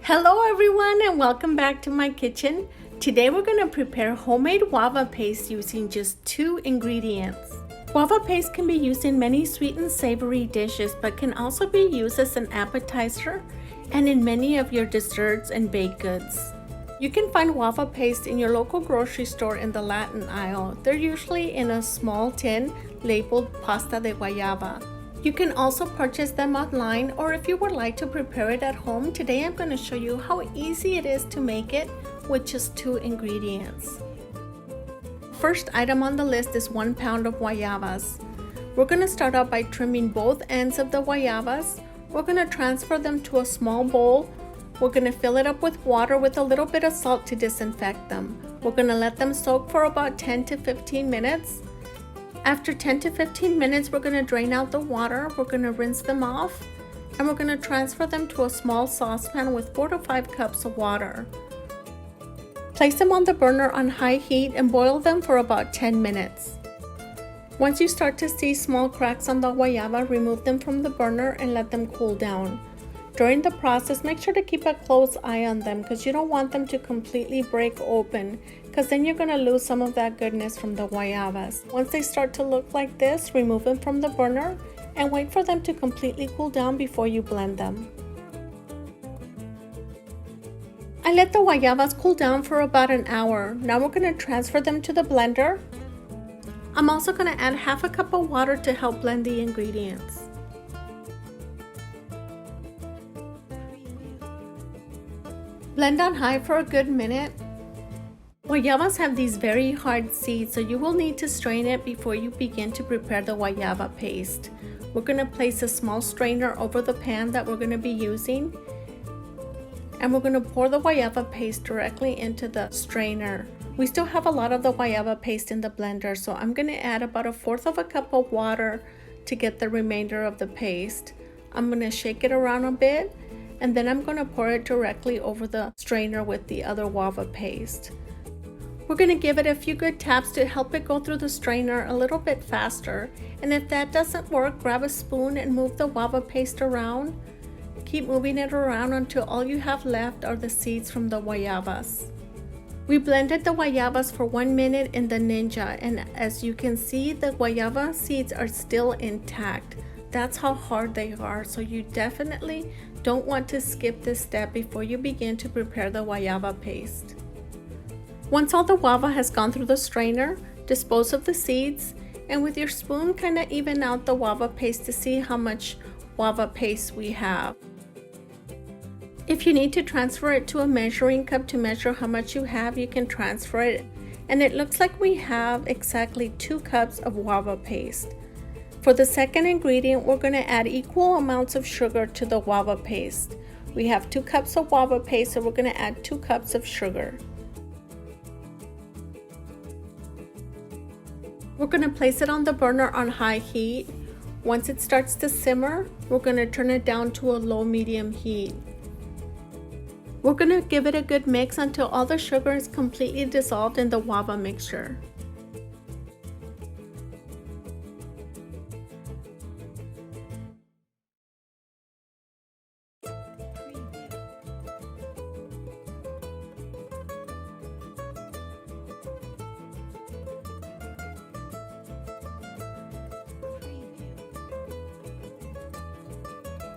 Hello everyone and welcome back to my kitchen. Today we're going to prepare homemade guava paste using just 2 ingredients. Guava paste can be used in many sweet and savory dishes but can also be used as an appetizer and in many of your desserts and baked goods. You can find guava paste in your local grocery store in the Latin aisle. They're usually in a small tin labeled pasta de guayaba. You can also purchase them online, or if you would like to prepare it at home, today I'm going to show you how easy it is to make it with just 2 ingredients. First item on the list is 1 pound of guayabas. We're going to start out by trimming both ends of the guayabas. We're going to transfer them to a small bowl. We're going to fill it up with water with a little bit of salt to disinfect them. We're going to let them soak for about 10 to 15 minutes. After 10 to 15 minutes, we're going to drain out the water, we're going to rinse them off, and we're going to transfer them to a small saucepan with 4 to 5 cups of water. Place them on the burner on high heat and boil them for about 10 minutes. Once you start to see small cracks on the guayaba, remove them from the burner and let them cool down. During the process, make sure to keep a close eye on them because you don't want them to completely break open, because then you're going to lose some of that goodness from the guayabas. Once they start to look like this, remove them from the burner and wait for them to completely cool down before you blend them. I let the guayabas cool down for about an hour. Now we're going to transfer them to the blender. I'm also going to add half a cup of water to help blend the ingredients. Blend on high for a good minute. Guayabas have these very hard seeds, so you will need to strain it before you begin to prepare the guayaba paste. We're going to place a small strainer over the pan that we're going to be using, and we're going to pour the guayaba paste directly into the strainer. We still have a lot of the guayaba paste in the blender, so I'm going to add about 1/4 of a cup of water to get the remainder of the paste. I'm going to shake it around a bit, and then I'm going to pour it directly over the strainer with the other guava paste. We're going to give it a few good taps to help it go through the strainer a little bit faster, and if that doesn't work, grab a spoon and move the guava paste around. Keep moving it around until all you have left are the seeds from the guayabas. We blended the guayabas for 1 minute in the Ninja, and as you can see, the guayaba seeds are still intact. That's how hard they are, so you definitely don't want to skip this step before you begin to prepare the guayaba paste. Once all the guava has gone through the strainer, dispose of the seeds, and with your spoon kind of even out the guava paste to see how much guava paste we have. If you need to transfer it to a measuring cup to measure how much you have, you can transfer it, and it looks like we have exactly 2 cups of guava paste. For the second ingredient, we're going to add equal amounts of sugar to the guava paste. We have 2 cups of guava paste, so we're going to add 2 cups of sugar. We're going to place it on the burner on high heat. Once it starts to simmer, we're going to turn it down to a low-medium heat. We're going to give it a good mix until all the sugar is completely dissolved in the guava mixture.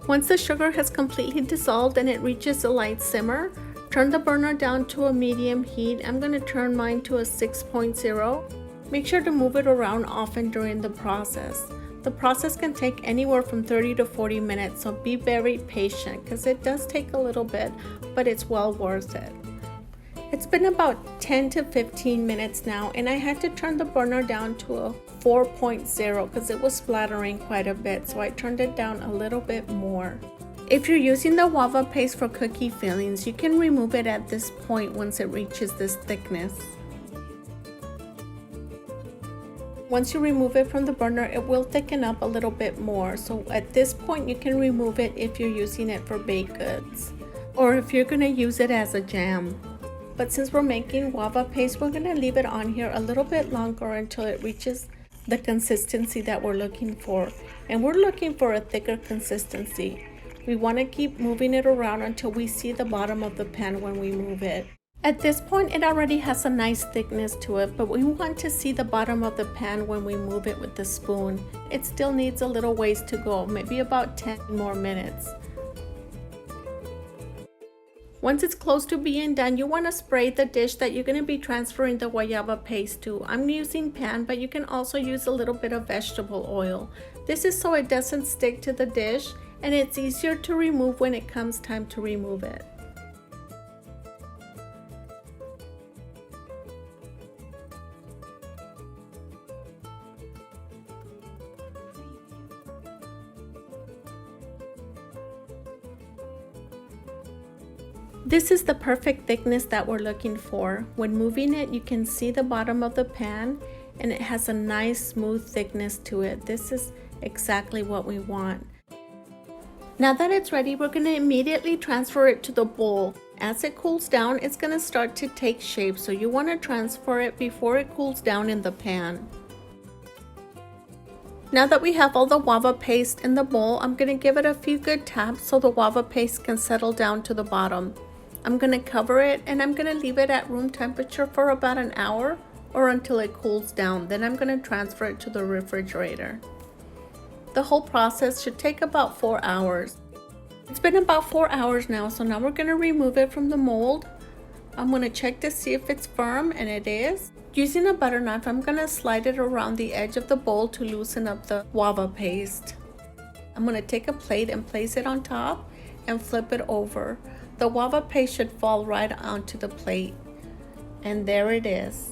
Once the sugar has completely dissolved and it reaches a light simmer, turn the burner down to a medium heat. I'm going to turn mine to a 6.0. Make sure to move it around often during the process. The process can take anywhere from 30 to 40 minutes, so be very patient because it does take a little bit, but it's well worth it. It's been about 10 to 15 minutes now, and I had to turn the burner down to a 4.0 because it was splattering quite a bit, so I turned it down a little bit more. If you're using the guava paste for cookie fillings, you can remove it at this point once it reaches this thickness. Once you remove it from the burner, it will thicken up a little bit more, so at this point you can remove it if you're using it for baked goods or if you're going to use it as a jam. But since we're making guava paste, we're going to leave it on here a little bit longer until it reaches the consistency that we're looking for. And we're looking for a thicker consistency. We want to keep moving it around until we see the bottom of the pan when we move it. At this point, it already has a nice thickness to it, but we want to see the bottom of the pan when we move it with the spoon. It still needs a little ways to go, maybe about 10 more minutes. Once it's close to being done, you want to spray the dish that you're going to be transferring the guayaba paste to. I'm using pan, but you can also use a little bit of vegetable oil. This is so it doesn't stick to the dish, and it's easier to remove when it comes time to remove it. This is the perfect thickness that we're looking for. When moving it, you can see the bottom of the pan and it has a nice smooth thickness to it. This is exactly what we want. Now that it's ready, we're going to immediately transfer it to the bowl. As it cools down, it's going to start to take shape, so you want to transfer it before it cools down in the pan. Now that we have all the guava paste in the bowl, I'm going to give it a few good taps so the guava paste can settle down to the bottom. I'm going to cover it and I'm going to leave it at room temperature for about an hour or until it cools down. Then I'm going to transfer it to the refrigerator. The whole process should take about 4 hours. It's been about 4 hours now, so now we're going to remove it from the mold. I'm going to check to see if it's firm, and it is. Using a butter knife, I'm going to slide it around the edge of the bowl to loosen up the guava paste. I'm going to take a plate and place it on top and flip it over. The guava paste should fall right onto the plate. And there it is.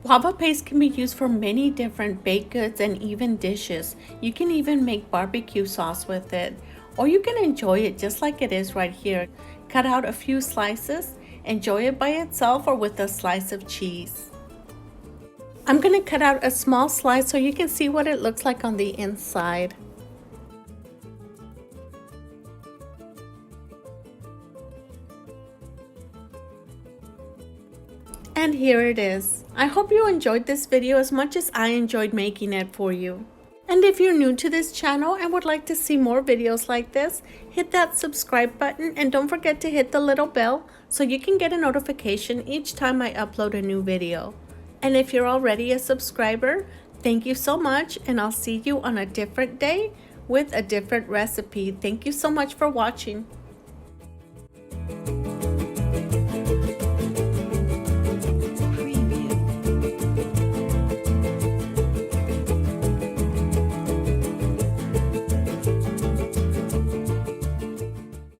Guava paste can be used for many different baked goods and even dishes. You can even make barbecue sauce with it. Or you can enjoy it just like it is right here. Cut out a few slices, enjoy it by itself or with a slice of cheese. I'm going to cut out a small slice so you can see what it looks like on the inside. And here it is. I hope you enjoyed this video as much as I enjoyed making it for you. And if you're new to this channel and would like to see more videos like this, hit that subscribe button and don't forget to hit the little bell so you can get a notification each time I upload a new video. And if you're already a subscriber, thank you so much, and I'll see you on a different day with a different recipe. Thank you so much for watching.